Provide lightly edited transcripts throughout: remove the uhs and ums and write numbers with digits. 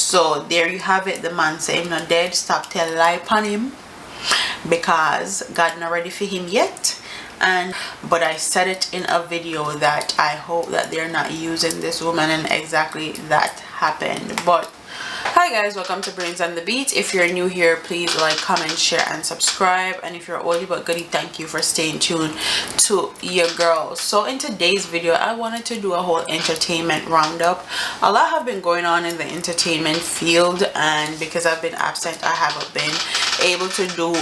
So there you have it. The man say him not dead. Stop telling lie upon him, because God not ready for him yet. But I said it in a video that I hope that they're not using this woman, and exactly that happened. But hi guys, welcome to Brains on the Beat. If you're new here, please like, comment, share, and subscribe. And if you're oldie but goodie, thank you for staying tuned to your girl. So in today's video, I wanted to do a whole entertainment roundup. A lot have been going on in the entertainment field, and because I've been absent, I haven't been able to do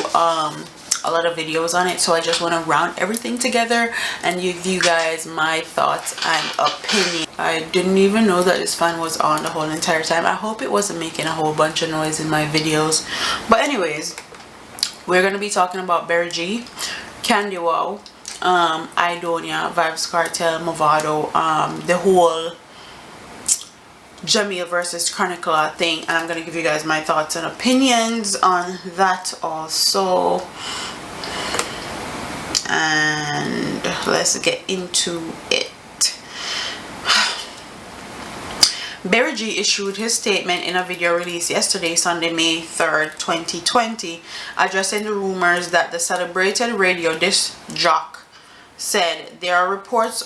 a lot of videos on it. So I just want to round everything together and give you guys my thoughts and opinion. I didn't even know that this fan was on the whole entire time. I hope it wasn't making a whole bunch of noise in my videos. But anyways, we're going to be talking about Berry G, Candy Wow, Idonia, Vybz Kartel, Movado, the whole Jahmiel versus Chronicler thing, and I'm gonna give you guys my thoughts and opinions on that also. And let's get into it. Berry G issued his statement in a video released yesterday, Sunday, May 3rd, 2020, addressing the rumors that the celebrated radio disc jock said there are reports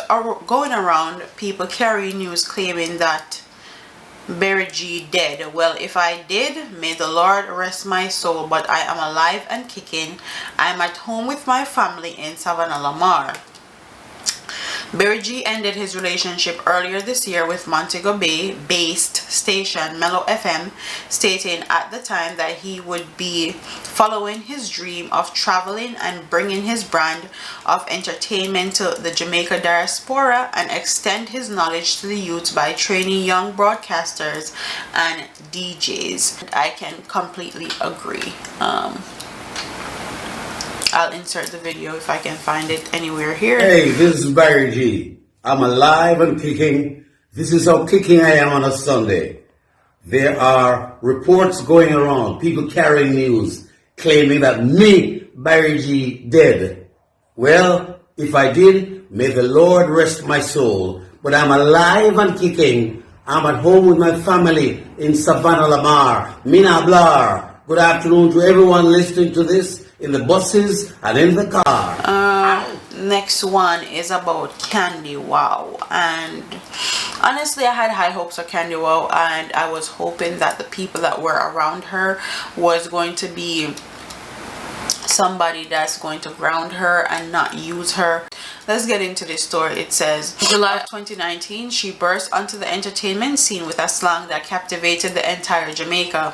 going around, people carrying news claiming that Berry G dead. Well, if I did, may the Lord rest my soul, but I am alive and kicking. I'm at home with my family in Savannah, Lamar. Berry G ended his relationship earlier this year with Montego Bay-based station Mellow FM, stating at the time that he would be following his dream of traveling and bringing his brand of entertainment to the Jamaica diaspora and extend his knowledge to the youth by training young broadcasters and DJs. I can completely agree. I'll insert the video if I can find it anywhere here. Hey, this is Berry G. I'm alive and kicking. This is how kicking I am on a Sunday. There are reports going around, people carrying news, claiming that me, Berry G, dead. Well, if I did, may the Lord rest my soul. But I'm alive and kicking. I'm at home with my family in Savannah, Lamar. Mina Blar. Good afternoon to everyone listening to this in the buses and in the car. Next one is about Candy Wow, and honestly I had high hopes of Candy Wow, and I was hoping that the people that were around her was going to be somebody that's going to ground her and not use her. Let's get into this story. It says, July 2019, she burst onto the entertainment scene with a slang that captivated the entire Jamaica.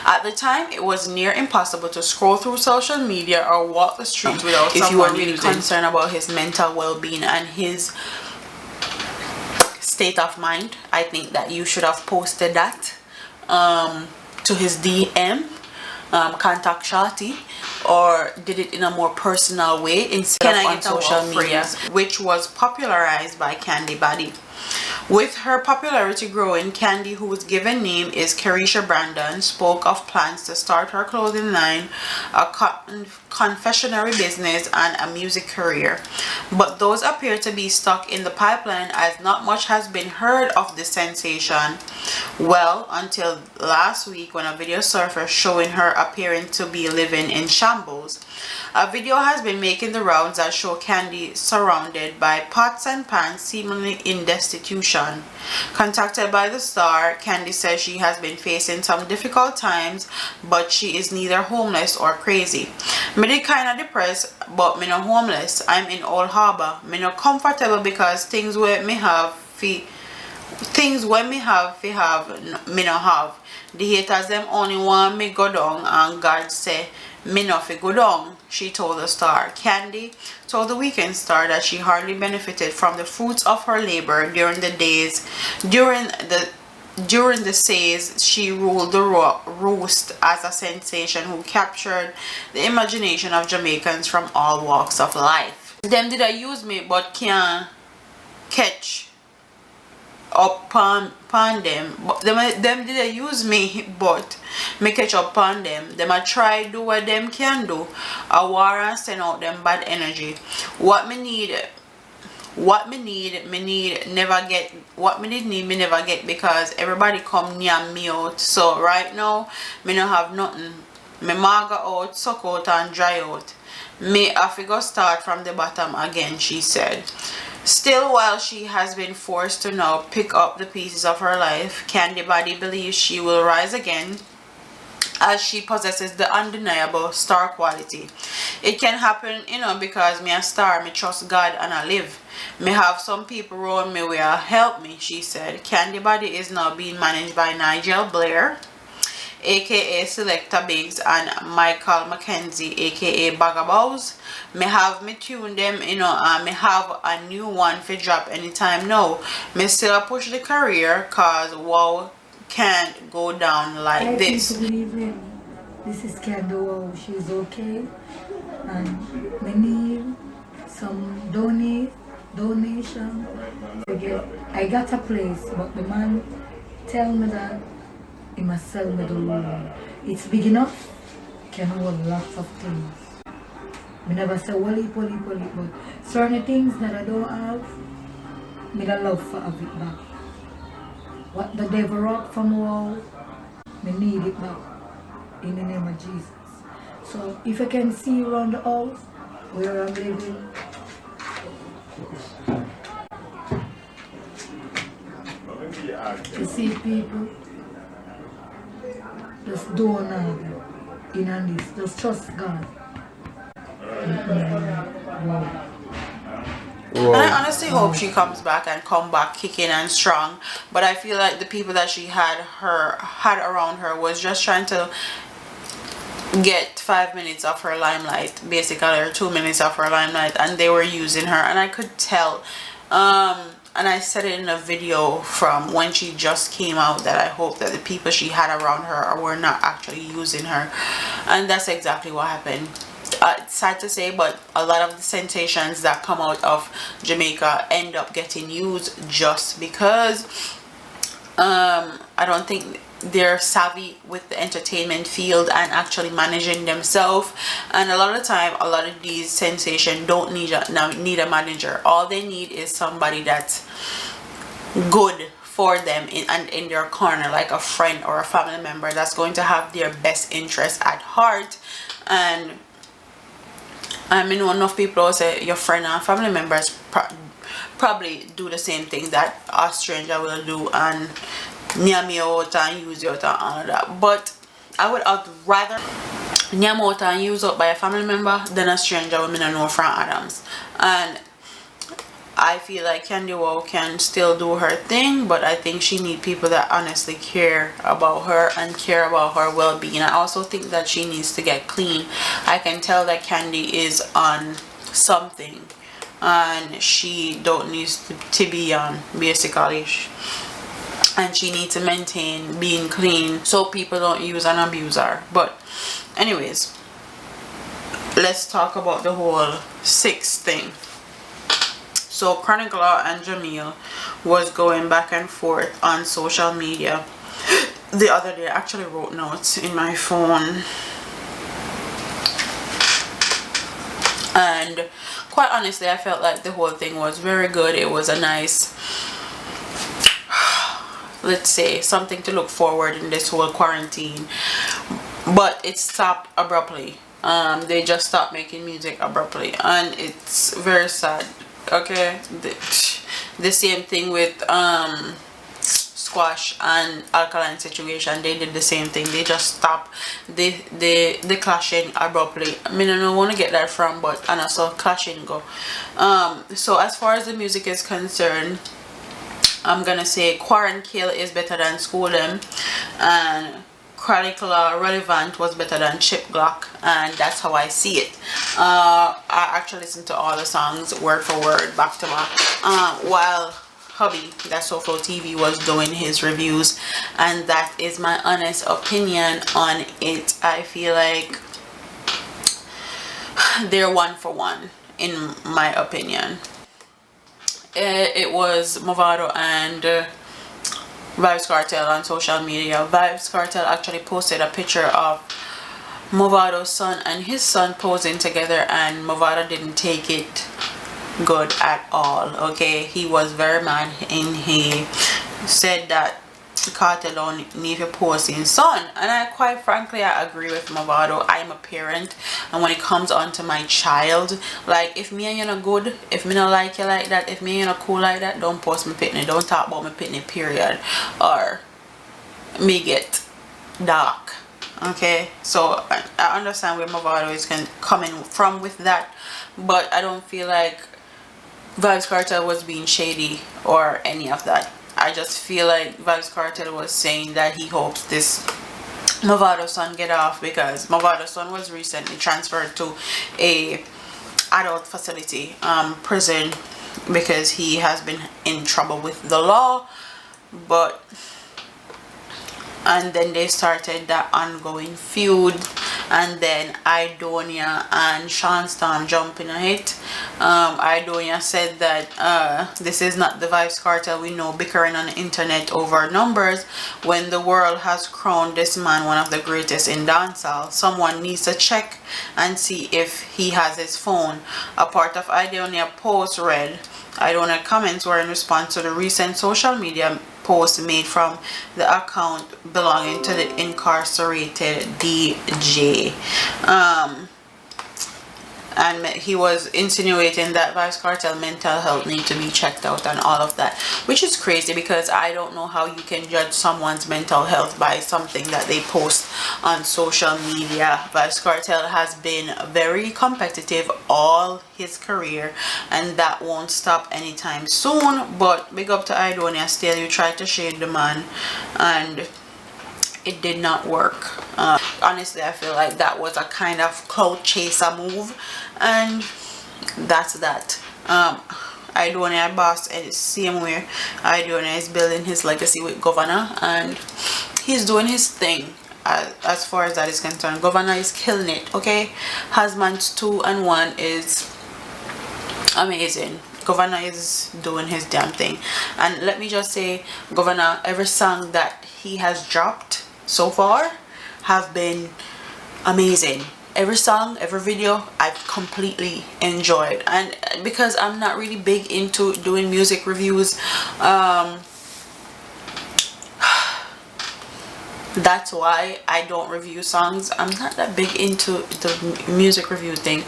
At the time, it was near impossible to scroll through social media or walk the streets without if you were really concerned about his mental well-being and his state of mind. I think that you should have posted that to his DM, contact Shorty, or did it in a more personal way instead of on social media, which was popularized by Candy Body. With her popularity growing, Candy, whose given name is Carisha Brandon, spoke of plans to start her clothing line, a confectionery business, and a music career. But those appear to be stuck in the pipeline, as not much has been heard of this sensation. Well, until last week, when a video surfaced showing her appearing to be living in shambles. A video has been making the rounds that show Candy surrounded by pots and pans, seemingly in destitution. Contacted by the star, Candy says she has been facing some difficult times, but she is neither homeless or crazy. Me dey kinda depressed, but me no homeless. I'm in Old Harbor. Me no comfortable because things where me have fi me no have. The haters them only want me go down, and God say me no fi go down, she told the star. Candy told the Weekend Star that she hardly benefited from the fruits of her labor during the says she ruled the roost as a sensation who captured the imagination of Jamaicans from all walks of life. Them did I use me but can't catch up on them. Them did I use me but me catch up on them. Them I try do what them can do. A war and send out them bad energy. What me need what me need never get. What me need me never get, because everybody come near me out. So right now me no have nothing. Me maga out, suck out and dry out. Me have to go start from the bottom again, she said. Still, while she has been forced to now pick up the pieces of her life, Candy Body believes she will rise again, as she possesses the undeniable star quality. It can happen, you know, because me a star, me trust God and I live. Me have some people around me will help me, she said. Candy Body is now being managed by Nigel Blair, aka Selecta Biggs, and Michael McKenzie, aka Bagabows. Me have me tune them, you know, and me have a new one for drop anytime now. Me still push the career, cause wow can't go down like this. I believe it. This is Candy Wow. She's okay, and we need some donation. I got a place, but the man tell me that he must sell me the room. It's big enough, can hold lots of things. I never say wally, but certain things that I don't have, me the love for have it back. What the devil robbed from wall, me need it back in the name of Jesus. So if I can see around the house where I'm living, to see people just don't in this, just trust God. Wow. And I honestly hope she comes back and come back kicking and strong. But I feel like the people that she had around her was just trying to get 5 minutes of her limelight, basically, or 2 minutes of her limelight, and they were using her, and I could tell. And I said it in a video from when she just came out, that I hope that the people she had around her were not actually using her, and that's exactly what happened. It's sad to say, but a lot of the sensations that come out of Jamaica end up getting used just because I don't think they're savvy with the entertainment field and actually managing themselves. And a lot of the time, a lot of these sensations don't need a manager. All they need is somebody that's good for them in their corner, like a friend or a family member that's going to have their best interest at heart. And I mean, enough people will say your friend and family members probably do the same thing that a stranger will do and near me out and use you out and all of that. But I would rather near me out and use up by a family member than a stranger who I don't know from Adams. And I feel like Candy Wow can still do her thing, but I think she needs people that honestly care about her and care about her well-being. I also think that she needs to get clean. I can tell that Candy is on something and she don't need to be on, basically. And she needs to maintain being clean so people don't use and abuse her. But anyways, let's talk about the whole 6 thing. So Chronicler and Jahmiel was going back and forth on social media the other day. I actually wrote notes in my phone, and quite honestly I felt like the whole thing was very good. It was a nice, let's say, something to look forward in this whole quarantine, but it stopped abruptly. They just stopped making music abruptly, and it's very sad. Okay, the same thing with Squash and Alkaline Situation. They did the same thing. They just stopped the clashing abruptly. I mean, I don't want to get that from, but and also clashing go. So as far as the music is concerned, I'm gonna say Quarantine is better than School Them, and Chronicler Relevant was better than Chip Glock, and that's how I see it. I actually listened to all the songs word for word, back to back, while hubby, that's SoFlo TV, was doing his reviews, and that is my honest opinion on it. I feel like they're 1 for 1 in my opinion. It was Movado and Vybz Kartel on social media. Vybz Kartel actually posted a picture of Movado's son and his son posing together, and Movado didn't take it good at all. Okay, he was very mad, and he said that Cartel don't need to post his son, and I quite frankly I agree with Movado. I'm a parent, and when it comes on to my child, like, if me and you not good, if me not like you like that, if me and you not cool like that, don't post me pitney, don't talk about me pitney, period, or me get dark. Okay, so I understand where Movado is coming from with that, but I don't feel like Vybz Kartel was being shady or any of that. I just feel like Vybz Kartel was saying that he hopes this Movado son get off, because Movado son was recently transferred to a adult facility, prison, because he has been in trouble with the law. But and then they started that ongoing feud, and then Idonia and Sean Storm jumping on it. Idonia said that this is not the Vybz Kartel we know, bickering on the internet over numbers, when the world has crowned this man one of the greatest in dancehall. Someone needs to check and see if he has his phone. A part of Idonia post read, Idonia comments were in response to the recent social media post made from the account belonging to the incarcerated DJ. And he was insinuating that Vybz Kartel mental health need to be checked out and all of that, which is crazy, because I don't know how you can judge someone's mental health by something that they post on social media. Vybz Kartel has been very competitive all his career, and that won't stop anytime soon. But big up to Idonia. Still, you tried to shade the man, and it did not work. Honestly, I feel like that was a kind of clout chaser move, and that's that. Idonia boss is same way. Idonia is building his legacy with Governor, and he's doing his thing. As far as that is concerned, Governor is killing it. Okay, Husbands 2 and 1 is amazing. Governor is doing his damn thing, and let me just say, Governor, every song that he has dropped so far have been amazing. Every song, every video, I've completely enjoyed. And because I'm not really big into doing music reviews, that's why I don't review songs. I'm not that big into the music review thing.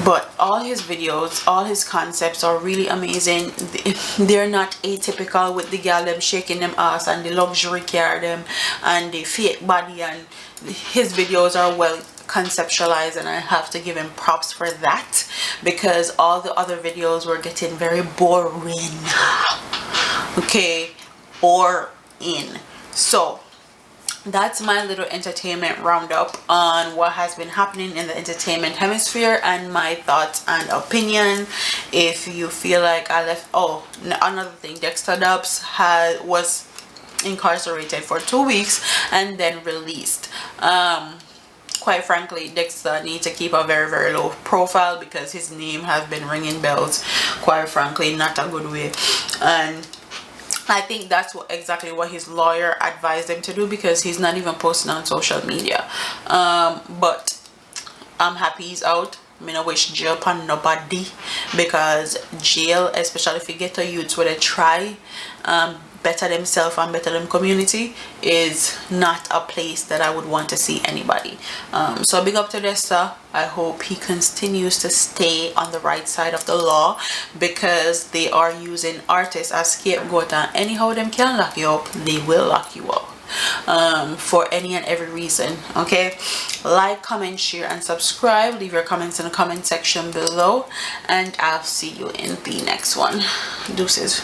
But all his videos, all his concepts are really amazing. They're not atypical, with the girl them shaking them ass and the luxury car them and the fake body, and his videos are well conceptualized, and I have to give him props for that, because all the other videos were getting very boring. Okay, boring. So that's my little entertainment roundup on what has been happening in the entertainment hemisphere, and my thoughts and opinion. If you feel like I left, oh, another thing, Dexta was incarcerated for 2 weeks and then released. Quite frankly, Dexta needs to keep a very, very low profile, because his name has been ringing bells. Quite frankly, not a good way. And I think that's exactly what his lawyer advised him to do, because he's not even posting on social media. But I'm happy he's out. I don't wish jail upon nobody, because jail, especially if you get to youths where they try better themselves and better them community, is not a place that I would want to see anybody. So big up to Dexta. I hope he continues to stay on the right side of the law, because they are using artists as scapegoat, and anyhow them can lock you up, they will lock you up for any and every reason. Okay, like, comment, share, and subscribe. Leave your comments in the comment section below, and I'll see you in the next one. Deuces.